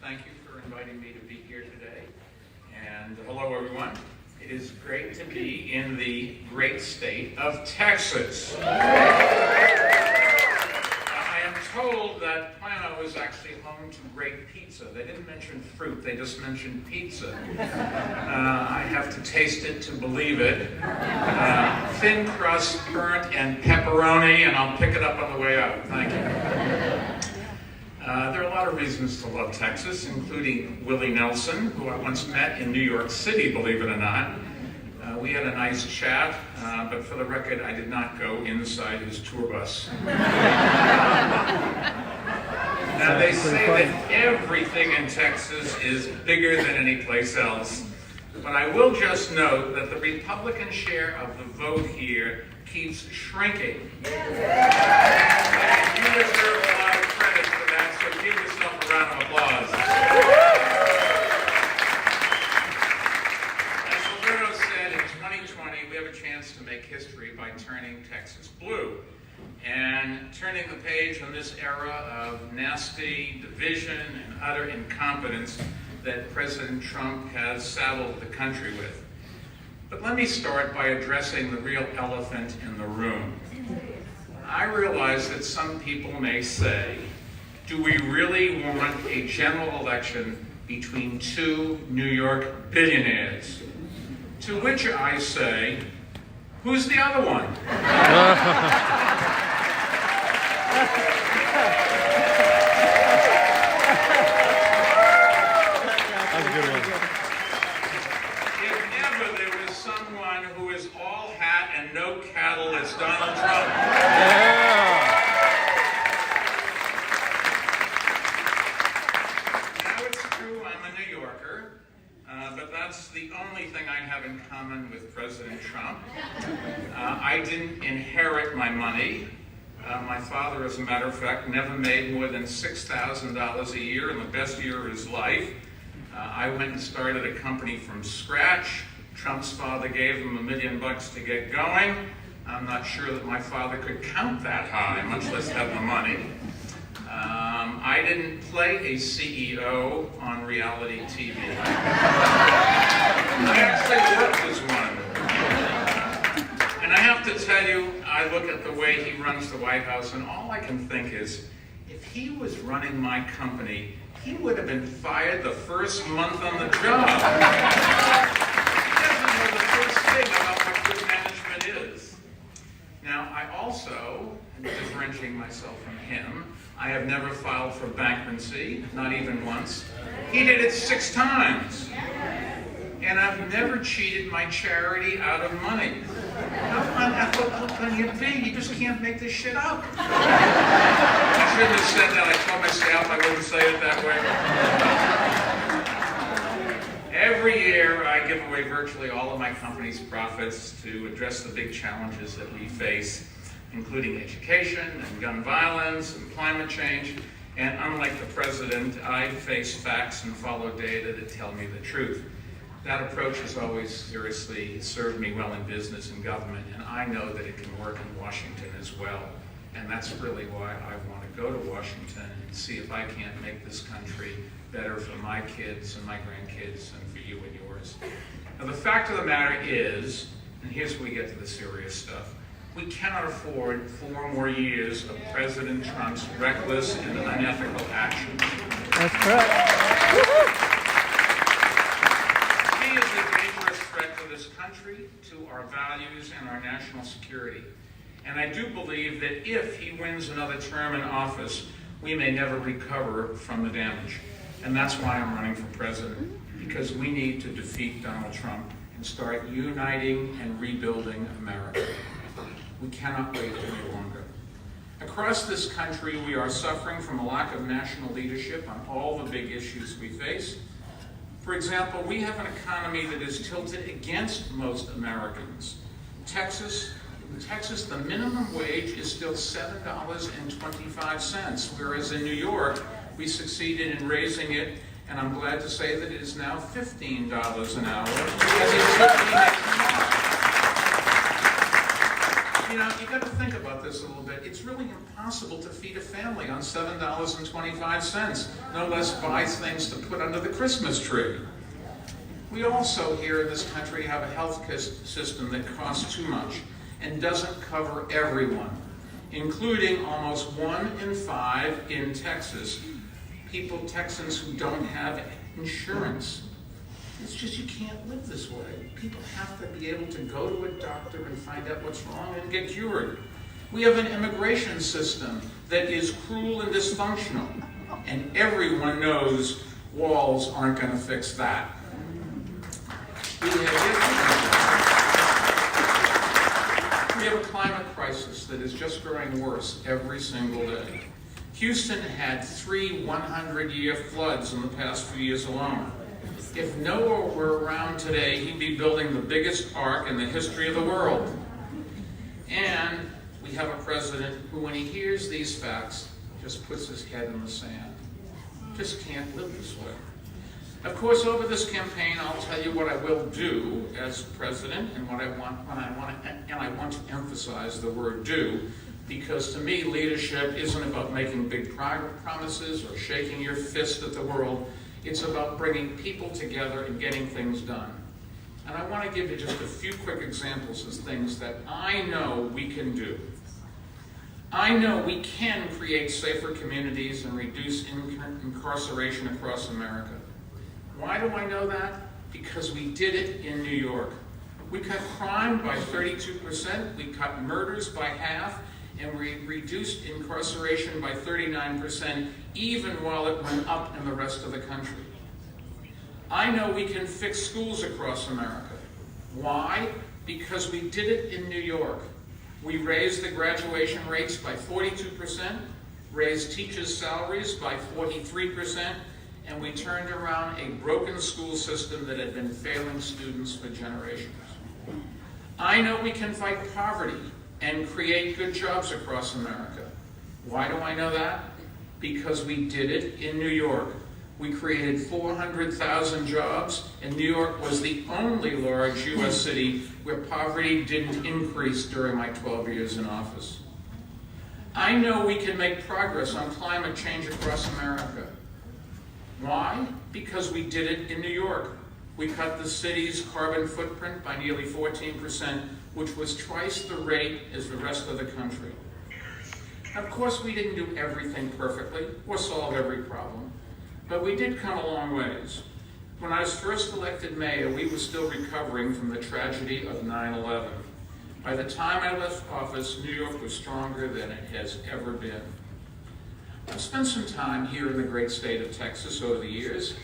Thank you for inviting me to be here today. And hello, everyone. It is great to be in the great state of Texas. I am told that Plano is actually home to great pizza. They didn't mention fruit, they just mentioned pizza. I have to taste it to believe it. Thin crust, burnt, and pepperoni, and I'll pick it up on the way out. Thank you. There are a lot of reasons to love Texas, including Willie Nelson, who I once met in New York City, believe it or not. We had a nice chat, but for the record, I did not go inside his tour bus. Now, they say that everything in Texas is bigger than any place else, but I will just note that the Republican share of the vote here keeps shrinking. And you deserve a lot of credit for that, so give yourself a round of applause. As Alberto said, in 2020, we have a chance to make history by turning Texas blue and turning the page on this era of nasty division and utter incompetence that President Trump has saddled the country with. But let me start by addressing the real elephant in the room. I realize that some people may say, do we really want a general election between two New York billionaires? To which I say, who's the other one? If ever there was someone who is all hat and no cattle, it's Donald Trump. Now it's true, I'm a New Yorker, but that's the only thing I have in common with President Trump. I didn't inherit my money. My father, as a matter of fact, never made more than $6,000 a year in the best year of his life. I went and started a company from scratch. Trump's father gave him $1 million to get going. I'm not sure that my father could count that high, much less have the money. I didn't play a CEO on reality TV. I actually worked as one. And I have to tell you, I look at the way he runs the White House, and all I can think is, if he was running my company, he would have been fired the first month on the job. He doesn't know the first thing about what good management is. Now, I also, differentiating myself from him, I have never filed for bankruptcy, not even once. He did it 6 times. And I've never cheated my charity out of money. How unethical can you be? You just can't make this shit up. I shouldn't have said that. I told my staff I wouldn't say it that way. Every year, I give away virtually all of my company's profits to address the big challenges that we face, including education and gun violence and climate change. And unlike the president, I face facts and follow data that tell me the truth. That approach has always seriously served me well in business and government, and I know that it can work in Washington as well. And that's really why I want to go to Washington and see if I can't make this country better for my kids and my grandkids and for you and yours. Now, the fact of the matter is, and here's where we get to the serious stuff, we cannot afford 4 more years of President Trump's reckless and unethical actions. That's correct. He is a dangerous threat to this country, to our values, and our national security. And I do believe that if he wins another term in office, we may never recover from the damage. And that's why I'm running for president, because we need to defeat Donald Trump and start uniting and rebuilding America. We cannot wait any longer. Across this country, we are suffering from a lack of national leadership on all the big issues we face. For example, we have an economy that is tilted against most Americans. In Texas, the minimum wage is still $7.25, whereas in New York, we succeeded in raising it, and I'm glad to say that it is now $15 an hour, as it should be next month. You know, you got to think about this a little bit. It's really impossible to feed a family on $7.25, no less buy things to put under the Christmas tree. We also here in this country have a health system that costs too much and doesn't cover everyone, including almost 1 in 5 in Texas, Texans who don't have insurance. It's just you can't live this way. People have to be able to go to a doctor and find out what's wrong and get cured. We have an immigration system that is cruel and dysfunctional, and everyone knows walls aren't going to fix that. We have a climate crisis that is just growing worse every single day. Houston had 3 100-year floods in the past few years alone. If Noah were around today, he'd be building the biggest ark in the history of the world. And we have a president who, when he hears these facts, just puts his head in the sand. Just can't live this way. Of course, over this campaign, I'll tell you what I will do as president and what I want, and I want to emphasize the word do, because to me, leadership isn't about making big promises or shaking your fist at the world. It's about bringing people together and getting things done. And I want to give you just a few quick examples of things that I know we can do. I know we can create safer communities and reduce incarceration across America. Why do I know that? Because we did it in New York. We cut crime by 32%, we cut murders by half, and we reduced incarceration by 39%, even while it went up in the rest of the country. I know we can fix schools across America. Why? Because we did it in New York. We raised the graduation rates by 42%, raised teachers' salaries by 43%, and we turned around a broken school system that had been failing students for generations. I know we can fight poverty and create good jobs across America. Why do I know that? Because we did it in New York. We created 400,000 jobs, and New York was the only large U.S. city where poverty didn't increase during my 12 years in office. I know we can make progress on climate change across America. Why? Because we did it in New York. We cut the city's carbon footprint by nearly 14%, which was twice the rate as the rest of the country. Of course, we didn't do everything perfectly or solve every problem, but we did come a long ways. When I was first elected mayor, we were still recovering from the tragedy of 9/11. By the time I left office, New York was stronger than it has ever been. I've spent some time here in the great state of Texas over the years.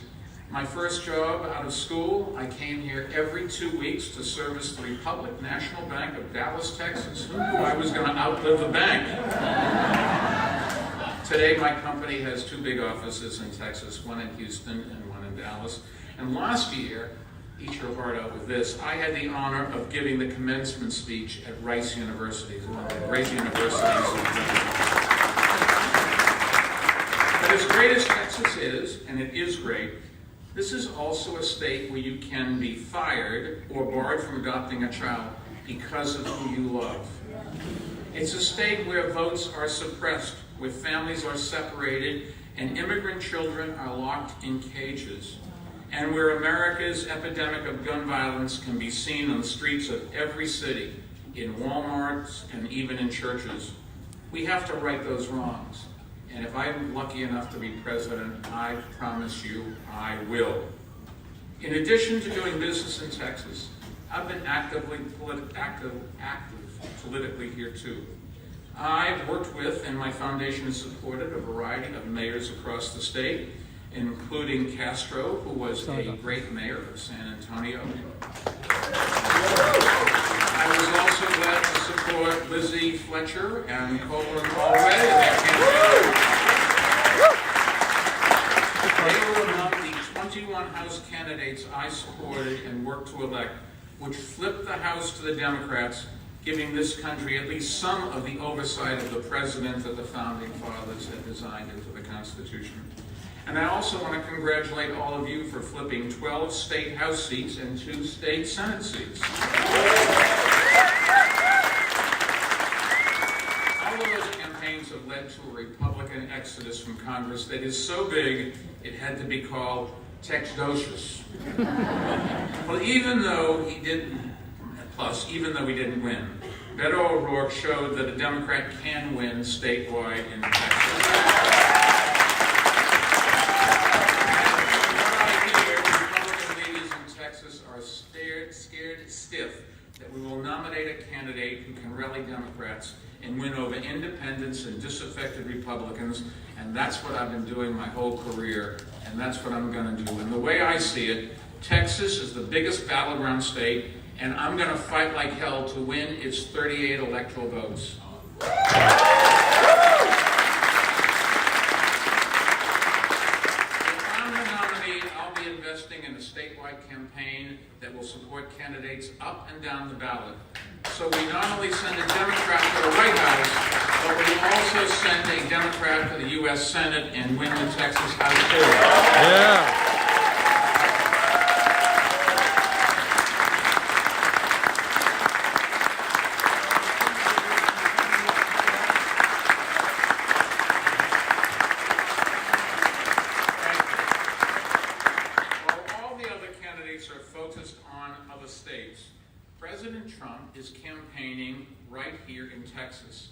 My first job out of school, I came here every 2 weeks to service the Republic National Bank of Dallas, Texas. Who knew I was going to outlive the bank? Today, my company has 2 big offices in Texas, one in Houston and one in Dallas. And last year, eat your heart out with this, I had the honor of giving the commencement speech at Rice University, one of the great universities. But as great as Texas is, and it is great, this is also a state where you can be fired or barred from adopting a child because of who you love. It's a state where votes are suppressed, where families are separated, and immigrant children are locked in cages, and where America's epidemic of gun violence can be seen on the streets of every city, in Walmarts, and even in churches. We have to right those wrongs. And if I'm lucky enough to be president, I promise you I will. In addition to doing business in Texas, I've been active politically here too. I've worked with, and my foundation has supported, a variety of mayors across the state, including Castro, who was a great mayor of San Antonio. I was also glad to support Lizzie Fletcher and Collin College in their campaign. They were among the 21 House candidates I supported and worked to elect, which flipped the House to the Democrats, giving this country at least some of the oversight of the president that the Founding Fathers had designed into the Constitution. And I also want to congratulate all of you for flipping 12 state House seats and 2 state Senate seats. led to a Republican exodus from Congress that is so big it had to be called Texdocious. Well, even though he didn't win, Beto O'Rourke showed that a Democrat can win statewide in Texas. What I hear, Republican leaders in Texas are scared stiff that we will nominate a candidate who can rally Democrats and win over independents and disaffected Republicans, and that's what I've been doing my whole career, and that's what I'm going to do. And the way I see it, Texas is the biggest battleground state, and I'm going to fight like hell to win its 38 electoral votes. If I'm the nominee, I'll be investing in a statewide campaign that will support candidates up and down the ballot. So we not only send a Democrat to the White House, but we also send a Democrat to the U.S. Senate and win the Texas House too. Yeah. Are focused on other states. President Trump is campaigning right here in Texas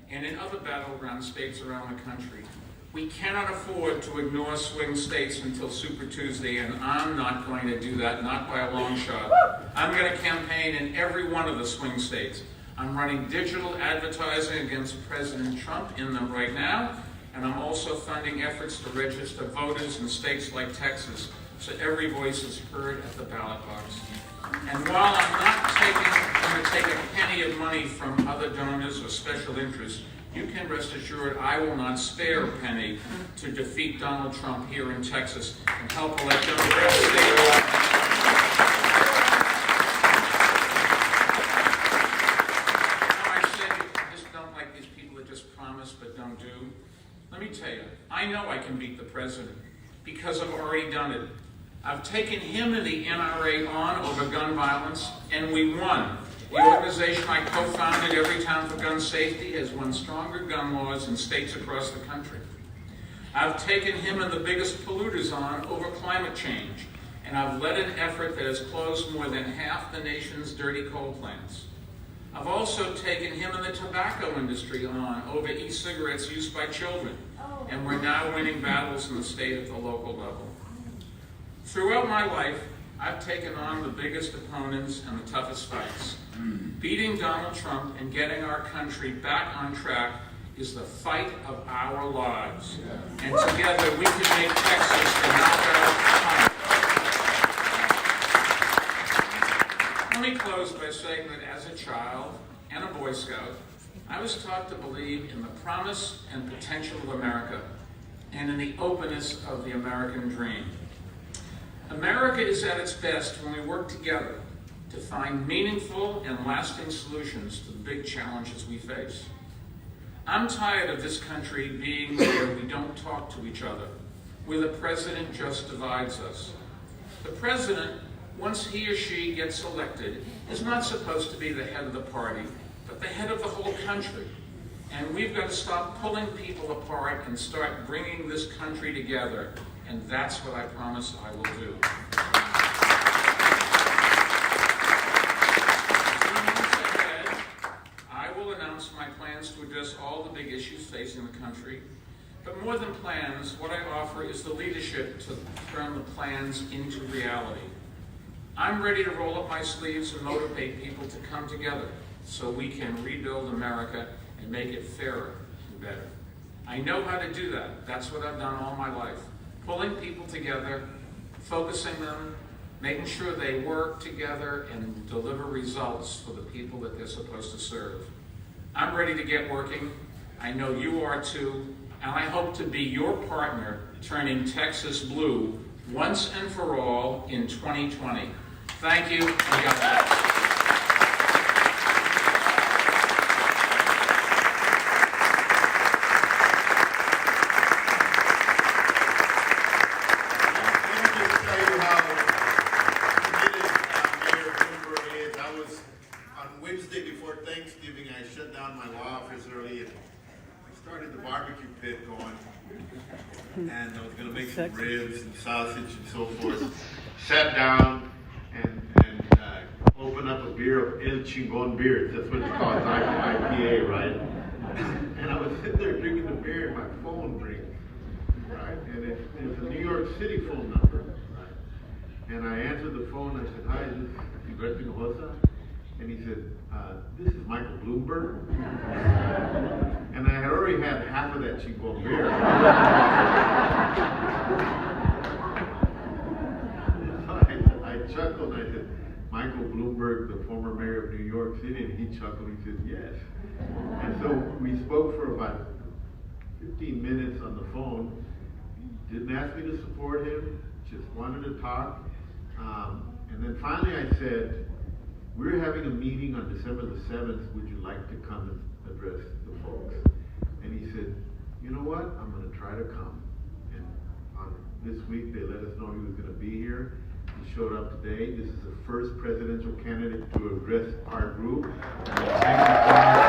and in other battleground states around the country. We cannot afford to ignore swing states until Super Tuesday, and I'm not going to do that, not by a long shot. I'm going to campaign in every one of the swing states. I'm running digital advertising against President Trump in them right now, and I'm also funding efforts to register voters in states like Texas, so every voice is heard at the ballot box. And while I'm not going to take a penny of money from other donors or special interests, you can rest assured I will not spare a penny to defeat Donald Trump here in Texas and help elect Democrats statewide. I said I just don't like these people that just promise but don't do. Let me tell you, I know I can beat the president because I've already done it. I've taken him and the NRA on over gun violence, and we won. The organization I co-founded, Everytown for Gun Safety, has won stronger gun laws in states across the country. I've taken him and the biggest polluters on over climate change, and I've led an effort that has closed more than half the nation's dirty coal plants. I've also taken him and the tobacco industry on over e-cigarettes used by children, and we're now winning battles in the state at the local level. Throughout my life, I've taken on the biggest opponents and the toughest fights. Beating Donald Trump and getting our country back on track is the fight of our lives. And together we can make Texas the knockout hunt. Let me close by saying that as a child and a Boy Scout, I was taught to believe in the promise and potential of America and in the openness of the American dream. America is at its best when we work together to find meaningful and lasting solutions to the big challenges we face. I'm tired of this country being where we don't talk to each other, where the president just divides us. The president, once he or she gets elected, is not supposed to be the head of the party, but the head of the whole country. And we've got to stop pulling people apart and start bringing this country together. And that's what I promise I will do. I will announce my plans to address all the big issues facing the country. But more than plans, what I offer is the leadership to turn the plans into reality. I'm ready to roll up my sleeves and motivate people to come together so we can rebuild America and make it fairer and better. I know how to do that. That's what I've done all my life. Pulling people together, focusing them, making sure they work together and deliver results for the people that they're supposed to serve. I'm ready to get working. I know you are too, and I hope to be your partner turning Texas blue once and for all in 2020. Thank you, and God bless. Wednesday before Thanksgiving, I shut down my law office early and started the bargain I was going to make some ribs and sausage and so forth. Sat down and opened up a beer of El Chingon beer. That's what it's called. It's IPA, right? And I was sitting there drinking the beer and my phone rings, right? And it's a New York City phone number, right? And I answered the phone. I said, "Hi, is this Gilberto Hinojosa?" And he said, "This is Michael Bloomberg." And I had already had half of that Chingon beer. So I chuckled and I said, "Michael Bloomberg, the former mayor of New York City?" And he chuckled and he said, "Yes." And so we spoke for about 15 minutes on the phone. He didn't ask me to support him, just wanted to talk. And then finally I said, "We're having a meeting on December the 7th. Would you like to come and address the folks?" And he said, "You know what? I'm going to try to come." And on this week, they let us know he was going to be here. He showed up today. This is the first presidential candidate to address our group. And thank you so much.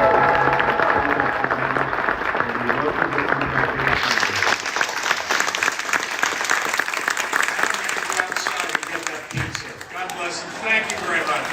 And we welcome you back in. Now we're going to go outside and get that pizza. God bless and thank you very much.